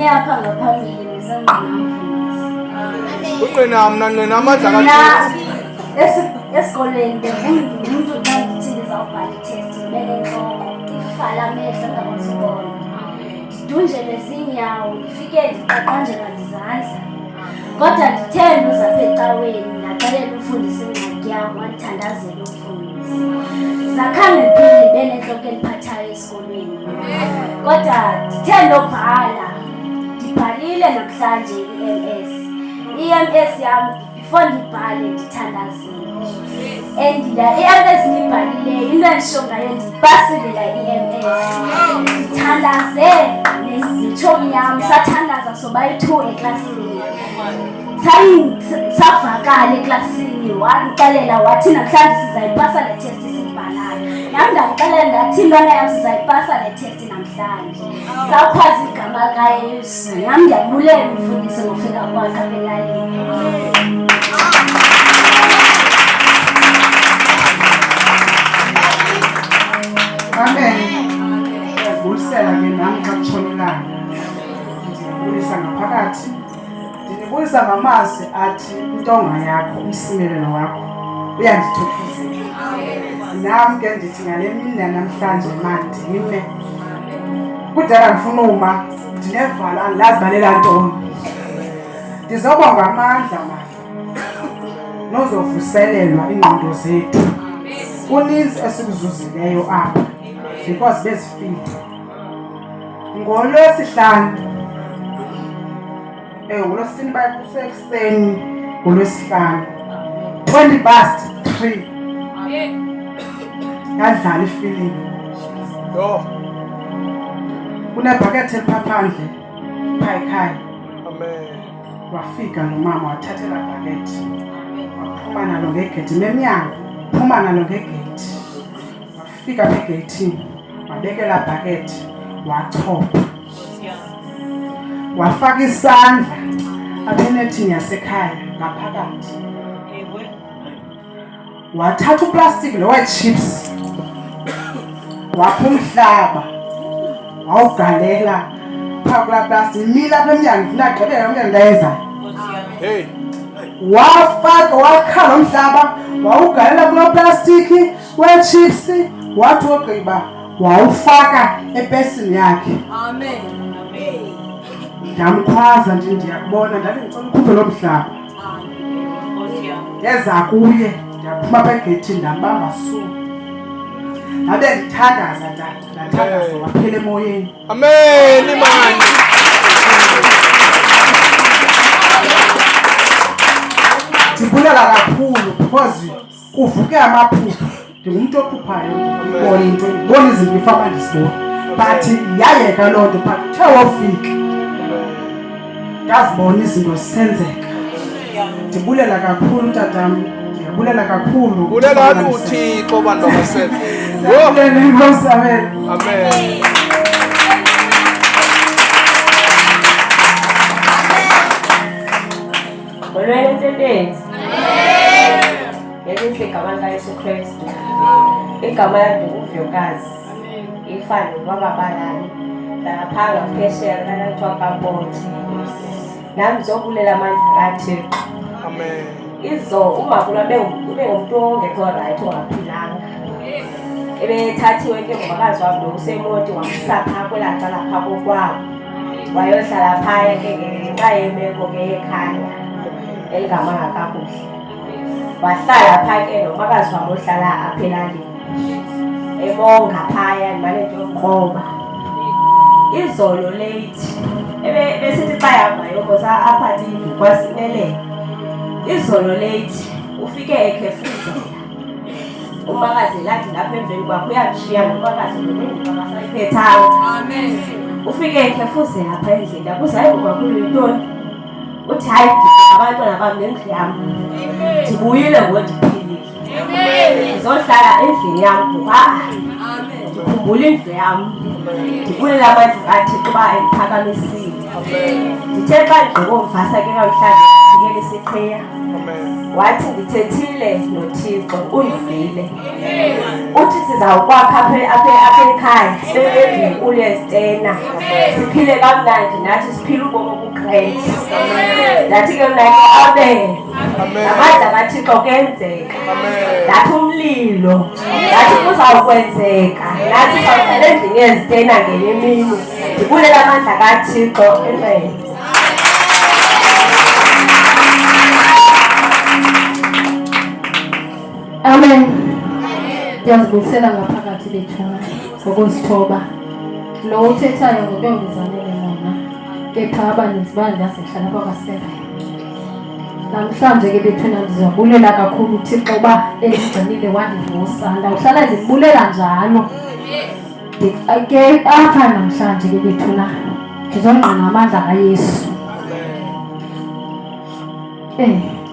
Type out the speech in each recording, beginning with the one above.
yakha ngaphambili nesangqinamfundisi. Unqina amandla kaThixo. Esikoleni umuntu xa ndithi ndizawubhala i-test ndibele entloko, ndifale amehlo ndakwazi ubona, ndidunjele zinyawo, ndifike ndiqaqanjelwa ndizandla. Kodwa ndithe nduzapha ecaweni ndaxelela umfundisi ingxaki yam, wandithandazela umfundisi. Zakhange ndiphinde ndibe nentloko endiphathayo esikolweni. Kodwa ndithe ndobhala, ndibhalile namhlanje i-EMS. I-EMS yam before ndibhale ndithandazile. And i-EMS ndiyibhalileyo, into endisho ngayo ndiyipasile la i-EMS. Ndithandaze netshomi yam, sathandaza sobayi-2 eklasini. Savakala eklasini, wandixelela wathi namhlanje sizayipasa le test siyibhalayo. Nam ndamxelela ndathi intwana yam sizayipasa le test namhlanje. Sawukhwaza igama likaYesu. Nam ndiyabulela umfundisi ngofika kwakhe apha elalini. Amen. Ndiyabulisela ke nami xa kutshonelana. Ndiyabulisa ngaphakathi. Ndibulisa ngamazwi athi intonga yakho, umsimelelo wakho uyandithokozela. Nami ke ndithi ngale mini namhlanje mandime. Kudala ngifuna uma ndinevalo andilazi balela ntoni. Ndizobonga amandla nozovuselelwa ingqondo zethu. Uninzi esikuzuzileyo apha because bezifile. NgoLwesihlanu ngolwesine bakusekuseni, ngolwesihlanu 3:20 yadlala ifilimu. Kunebhakethe eliphaphandle phaa ekhaya. Wafika nomama wathathela bhakethe, waphuma nalo ngegedi nemnyango, phuma nalo ngegedi. Wafika egeyithini, wabekela bhakethe, wachopha, wafaka isandla abenethini yasekhaya ngaphakathi. Wathatha uplastiki lo we-chips, wapha umhlaba, wawugalela phaa kulaa plastiki. Imile apha emnyango, ndifuna agqibele umnyango ndayenzayo. Wafaka, wakha lo mhlaba, wawugalela kuloo plastiki we-chips, wathi wogqiba wawufaka epesini yakhe. Amen. Ndamkhwaza nje, ndiyakubona, ndathi ngicela ukhuphe lo mhlaba. Yeza kuye, ndiyaphuma apha egeyithini, ndambamba su. Ndabe ndithandaza ndathandaza, waphela emoyeni. Amen, imani. Ndibulela kakhulu because kuvuke amaphupha. Ndingumntu ophuphayo, ndibona into, ndibona izinto ifama ndizibona. But yayeka loo nto, but uthe wofika ndazibona izinto zisenzeka. Ndibulela kakhulu tatam, ndiyabulela kakhulu. Bulela uThixo bantu bakasebe. Ndiyabulela inkosi. Amen. Amen. Olwela insebenzi. Ngelihle igama likaYesu Kristu. Igama lami nguVyokazi. Ifani kwababalani. Ndaphanga phesheya kanathiwa kaBonti. Nami ndizobulela amandla kaThixo. Amen. Uma kula ube ngumuntu ongekho right, ongaphilanga. Ebethathiwe ke ngobakazi wami lo usemoti, wamsa phaa kwelaa cala phaa kokwabo. Wayohlala phaya ke ngenxa yemeko ke ekhaya eligamanga kakuhle. Wahlala phaa ke nomakazi wami ohlala apha elalini, ebonga phaya ndimane ndiyomkroba. Izolo leyithi besithi xa yahambayo kosa apha ndini kwasimelele. Izolo leyithi ufike ekhefuzela umakazi lathi lapha emveni kwakho uyamshiya nomakazi nobengasayiphethanga. Amen. Ufike ekhefuzela apha endlini, akuze hayi umakhulu yintoni. Uthi hayi abantwana bami nendlu yam ndibuyile ngondiphilile. Ndizohlala endlini yam ngoba ndikhumbula indlu yam. Ndibulela amandla kaThixo uba endiphakamisile. Ndithe xa ndigqiba umvasa ke namhlanje ndikele isiqhiya. wathi ndithethile noThixo undivile. Uthi sizawukwakha apha ekhaya sibebendini uLestena siphile kamnandi nathi siphile ubomi obugreyt. Ndathi ke mna amen. Amandla kaThixo kenzeka. Ndathi umlilo ndathi kuzawukwenzeka nathi sizawuhlala endlini yeZitena ngenye imini. Ndibulela amandla kaThixo. Amen. Amen. Ndiyazibuyisela ngaphakathi bethuna ngokuzithoba. Lo uthethayo ngokuyongizanele nona. Kepha abaninzi bandasehlala kwakaseve. Namhlanje ke bethuna ndizabulela kakhulu uThixo uba endigcinile wandivusa. Ndawuhlala ndibulela njalo. Ke apha namhlanje ke bethuna ndizongqina amandla kaYesu.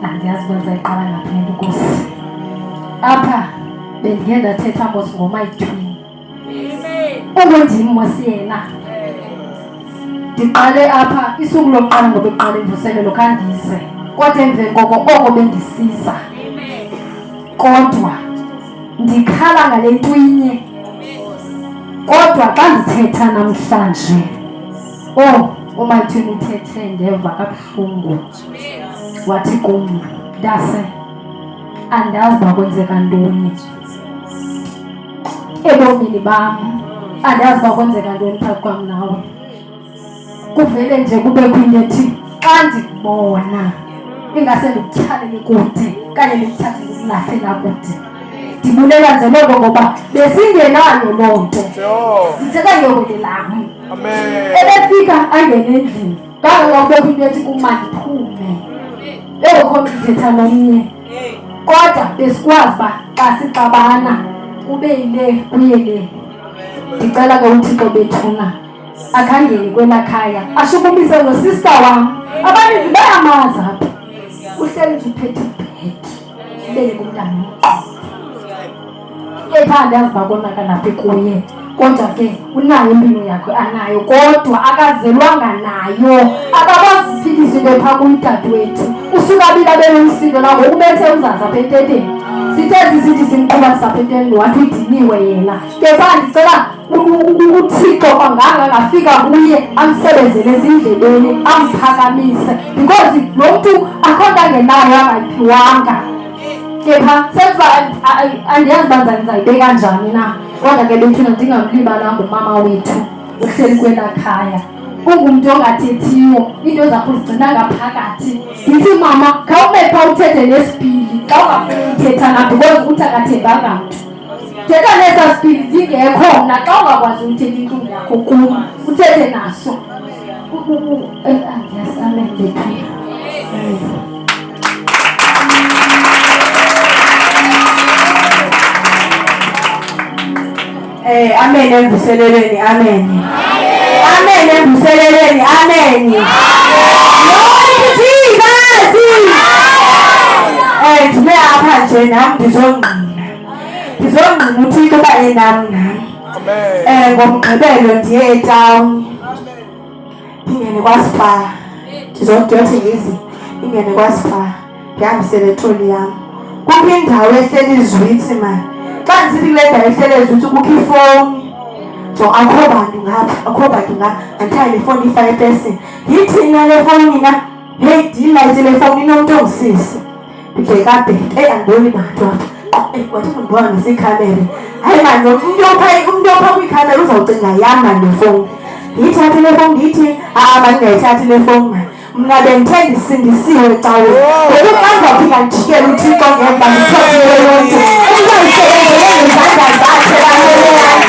Andiyazi uba ndizayiqala ngaphi le nto Nkosi. Apha bendiye ndathetha mos ngomayithwini. Ungondim mos yena. Ndiqale apha isuku lokuqala ngoba iqala imvuselelo khandize. Kodwa emveni koko oko bendisiza. Kodwa ndikhala ngale ntwinye. Kodwa xa ndithetha namhlanje umayithwini uthethe ndeva kabuhlungu. Wathi kum ndase andazi uba kwenzeka ntoni ebomini bam. Andazi uba kwenzeka ntoni phakathi kwam nawe. Kuvele nje kubekho into ethi xa ndikubona ingase ndikutyhalele kude kanye ndikuthathe ndikulahlela kude. Ndibulela nje loo nto ngoba besingenayo loo nto. Sithetha ngewele lam. Ebefika angene endlini kangangakubekho into ethi kuma ndiphume bekho ndithetha nomnye. Kodwa besikwazi uba xa sixabana ube yile kuye le. Ndicela ke uThixo bethuna akhangele kwela khaya ashukumise nosista wam. Abaninzi bayamazi apha. Uhleli nje uphethe ibhegi ubele kumntana. Kepha andazi uba konakala phi kuye. Kodwa ke unayo impilo yakhe anayo kodwa akazelwanga nayo. Akakwazi usiphilisa into phaa kumdadewethu. Usuka bila benomsindo nangoku ubethe uzaza apha enteteni. Sithe sisithi simqhuba sapha enteni wathi udiniwe yena. Kepha ndicela uThixo kwanganga ngafika kuye amsebenzele ezindleleni amphakamise. Because lo mntu akho nto angenayo angayiphiwanga. Kepha senza andiyazi uba ndizayibeka njani na. Kodwa ke bethuna ndingamlibalanga umama wethu uhleli kwela khaya. Ungumntu ongathethiyo into zakuzigcina ngaphakathi. Ndithi mama khawume phaa uthethe nesipili xa ungafuni uthetha nam because uthi akathembanga mntu. Thetha nesaa sipili ndingekho mna xa ungakwazi uthetha intlungu yakho kum uthethe naso. Andiyazi amen bethuna. Amen emvuselelweni. Amen. Amen emvuselelweni. Amen. Ndime apha nje nam ndizongqina uThixo uba enam. Ngomgqibelo ndiye etawuni ingene kwaSpar. Ndiyothi ngizi ingene kwaSpar ndihambise le troli yam. Kukho indawo ehleli izwithi mani. Xa ndisithi kule ndawo ehleli izwithi kukho ifowuni. Akho bantu ngapha, akho bantu ngapha. Andithayi le fowuni ifake epesini. Yithina le fowuni na? Hey, ndiyilayite le fowuni inomntu ongusisi. Ndike kabheke andiboni bantu apha. Wathi ndibona ngesikhamere. Hayi mani umntu opha kwikhamera uzawucinga yam mani le fowuni. Ndiyithathe le fowuni ndiyithi mandingayithathi le fowuni mani. Mna bendithe ndisindisiwe cawe. Ngoku xa ndizawuphinda ndijikele uThixo ngemva ndithothile yonke. Uzayisebenzele ngezandla zakhe laleleyana.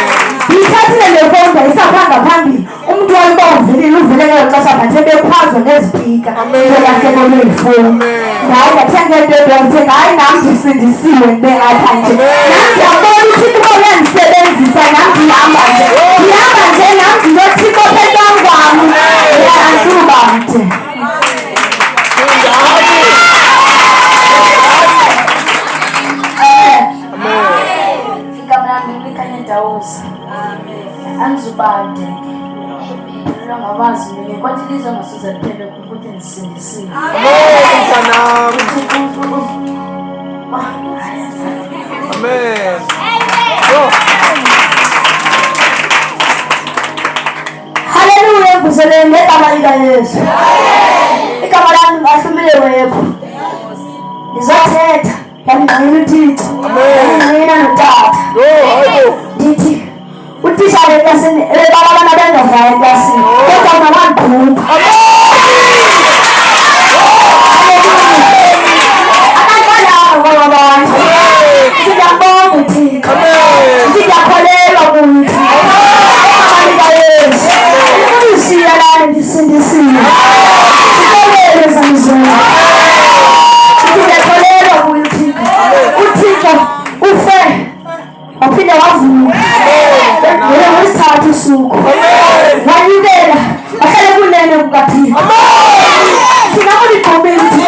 Ndiyithathile le fowuni ndayisapha ngaphambili. Umntu wami uba uvelile uvele ngelo xesha bathe bekhwazwa nezipika. Ndiyalahleko leyifowuni. Hayi ndathenga into ndithenga hayi nam ndisindisiwe ndibe apha nje. Nam ndiyabona uThixo uyandisebenzisa nam ndihamba nje. Ndihamba nje nam ndiyoThixo phethangwam. Andisuba mde. Fica mnandi kwikanye ndawuza. Andizubande. ngiphelelwa ngamazi mina kwathi lizo ngasuze liphele ukuthi ndisindisile. Amen, mfanami. Amen. Haleluya, mvuseleni ngegama lika Yesu. Igama lami ngahlumile wepho. Ngizothetha yamngqina uThixo. Ngingqina noTata. Ndithi utishara eklasini ebabana bengavaya eklasini kodwa ngabandiphuka. Siyabonga uThixo. Siyakholelwa kuthi. Ngiyishiya lana ndisindisile. Sibonele zamzulu. Siyakholelwa kuthi. uThixo ufe waphinde wavuka. Ngiyasithatha usuku. Wanyukela ahlele kunene kukaThixo. Singakuligqobela uThixo.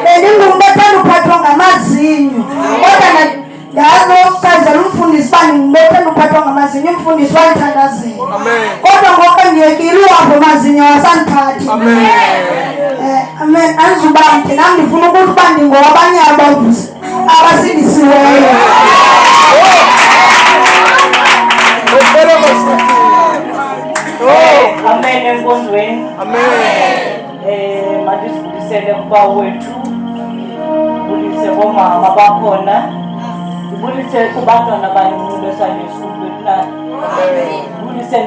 Bendingumbathanda uphathwa ngamazinyo kodwa ndazokuzela umfundisi uba ndingumbathanda uphathwa ngamazinyo umfundisi wayithandazela kodwa ngoku ndiyekile uhambo mazinyo wasandiphathi. Amen. Andizubamke nam ndifuna ukuthi uba ndingowabanye abasindisiweyo. Amen enkonzweni. Mandisibulisele kubawo wethu, ndibulise bomama bakhona, ndibulise kubantwana abancinci besale esikolweni, ndibulise